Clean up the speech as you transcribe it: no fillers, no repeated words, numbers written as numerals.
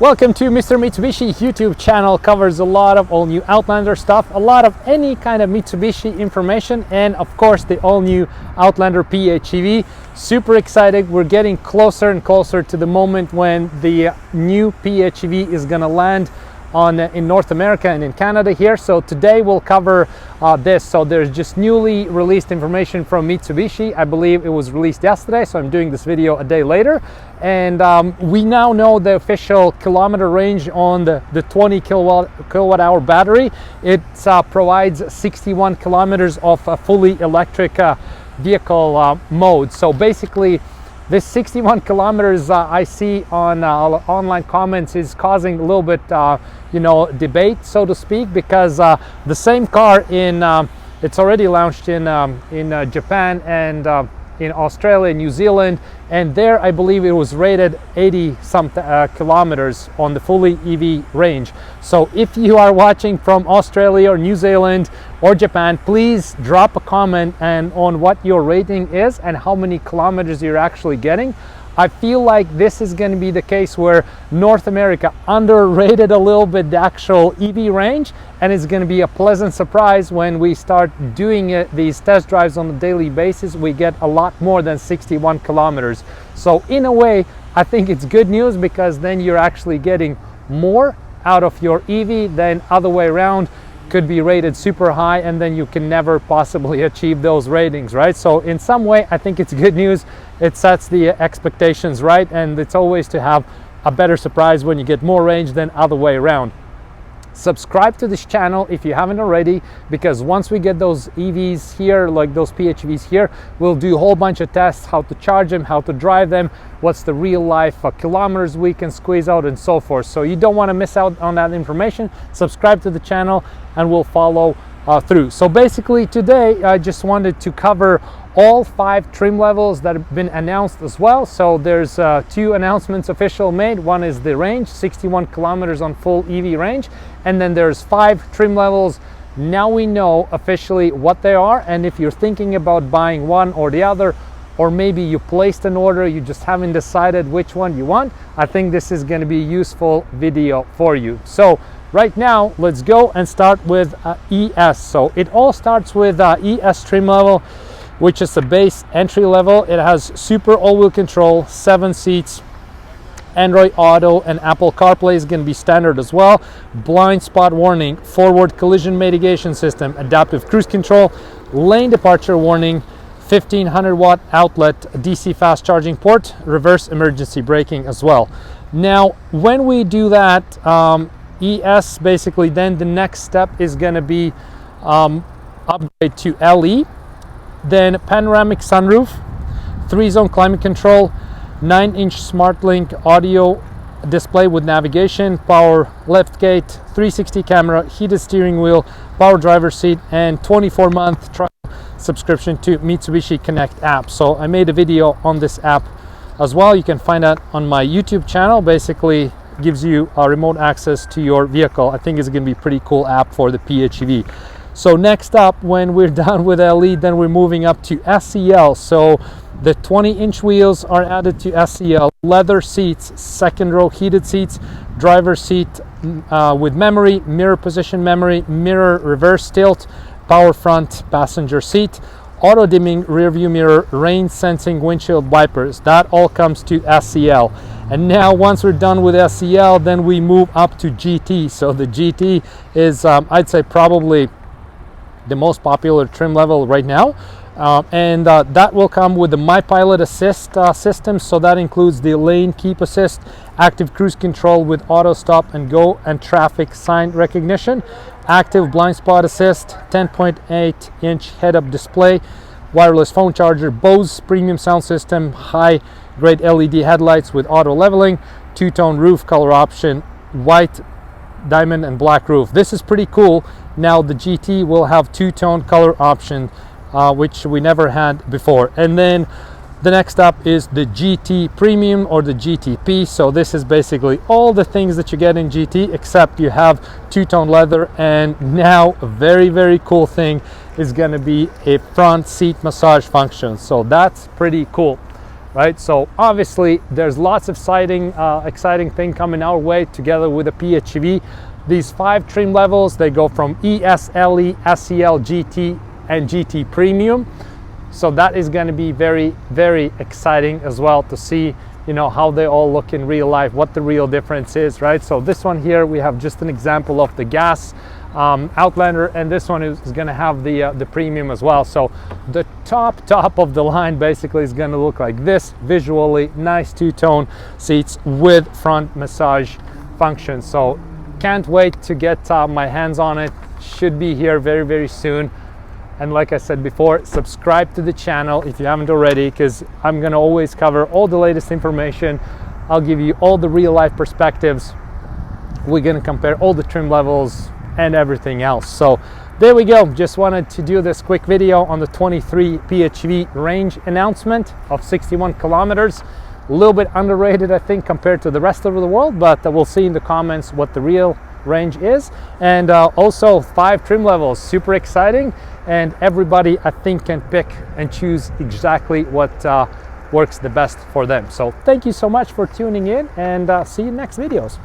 Welcome to Mr. Mitsubishi YouTube channel. Covers a lot of all new Outlander stuff, a lot of any kind of Mitsubishi information, and of course the all new Outlander PHEV. Super excited. We're getting closer and closer to the moment when the new PHEV is gonna land in North America and in Canada here. So today we'll cover this. So there's just newly released information from Mitsubishi. I believe it was released yesterday, so I'm doing this video a day later. And we now know the official kilometer range on the 20 kilowatt hour battery. It provides 61 kilometers of a fully electric vehicle mode. So basically this 61 kilometers I see on online comments is causing a little bit debate, so to speak, because the same car it's already launched in Japan and in Australia, New Zealand, and there I believe it was rated 80 kilometers on the fully EV range. So if you are watching from Australia or New Zealand or Japan, please drop a comment on what your rating is and how many kilometers you're actually getting. I feel like this is going to be the case where North America underrated a little bit the actual EV range, and it's going to be a pleasant surprise when we start doing these test drives on a daily basis. We get a lot more than 61 kilometers. So in a way, I think it's good news, because then you're actually getting more out of your EV than other way around. Could be rated super high and then you can never possibly achieve those ratings, right? So in some way I think it's good news. It sets the expectations right, and it's always to have a better surprise when you get more range than other way around. Subscribe to this channel if you haven't already, because once we get those EVs here, like those PHEVs here, we'll do a whole bunch of tests, how to charge them, how to drive them, what's the real life kilometers we can squeeze out, and so forth. So you don't want to miss out on that information. Subscribe to the channel and we'll follow through. So basically today I just wanted to cover all 5 trim levels that have been announced as well. So there's 2 announcements official made. One is the range, 61 kilometers on full EV range, and then there's 5 trim levels. Now we know officially what they are, and if you're thinking about buying one or the other, or maybe you placed an order, you just haven't decided which one you want, I think this is going to be a useful video for you. So right now let's go and start with ES. So it all starts with ES trim level, which is the base entry level. It has super all-wheel control, 7 seats, Android Auto and Apple CarPlay is going to be standard as well. Blind spot warning, forward collision mitigation system, adaptive cruise control, lane departure warning, 1500 watt outlet, DC fast charging port, reverse emergency braking as well. Now when we do that, ES basically, then the next step is going to be upgrade to LE. Then panoramic sunroof, 3-zone climate control, 9-inch Smartlink audio display with navigation, power liftgate, 360 camera, heated steering wheel, power driver seat, and 24-month trial subscription to Mitsubishi Connect app. So I made a video on this app as well. You can find that on my YouTube channel. Basically gives you remote access to your vehicle. I think it's going to be a pretty cool app for the PHEV. So next up, when we're done with LE, then we're moving up to SEL. So the 20-inch wheels are added to SEL, leather seats, second row heated seats, driver seat with memory, mirror position memory, mirror reverse tilt, power front passenger seat, auto dimming rear view mirror, rain sensing windshield wipers. That all comes to SEL. And now once we're done with SEL, then we move up to GT. So the GT is I'd say probably the most popular trim level right now, and that will come with the My Pilot Assist system. So that includes the lane keep assist, active cruise control with auto stop and go and traffic sign recognition, active blind spot assist, 10.8-inch head-up display, wireless phone charger, Bose premium sound system, high grade LED headlights with auto leveling, 2-tone roof color option, white, diamond and black roof. This is pretty cool. Now the GT will have 2-tone color option, which we never had before. And then the next up is the GT Premium or the GTP. So this is basically all the things that you get in GT, except you have 2-tone leather. And now a very, very cool thing is going to be a front seat massage function. So that's pretty cool. right? So obviously there's lots of exciting thing coming our way together with the PHEV. These 5 trim levels, they go from ES, LE, SEL, GT, and GT Premium. So that is going to be very, very exciting as well to see, you know, how they all look in real life, what the real difference is, right? So this one here, we have just an example of the gas Outlander, and this one is going to have the Premium as well. So the top of the line basically is going to look like this, visually nice 2-tone seats with front massage function. So can't wait to get my hands on it. Should be here very, very soon. And like I said before, subscribe to the channel if you haven't already, because I'm going to always cover all the latest information. I'll give you all the real life perspectives. We're going to compare all the trim levels and everything else. So there we go. Just wanted to do this quick video on the 23 PHEV range announcement of 61 kilometers. A little bit underrated, I think, compared to the rest of the world, but we'll see in the comments what the real range is. And also 5 trim levels, super exciting, and everybody I think can pick and choose exactly what works the best for them. So thank you so much for tuning in, and see you in next videos.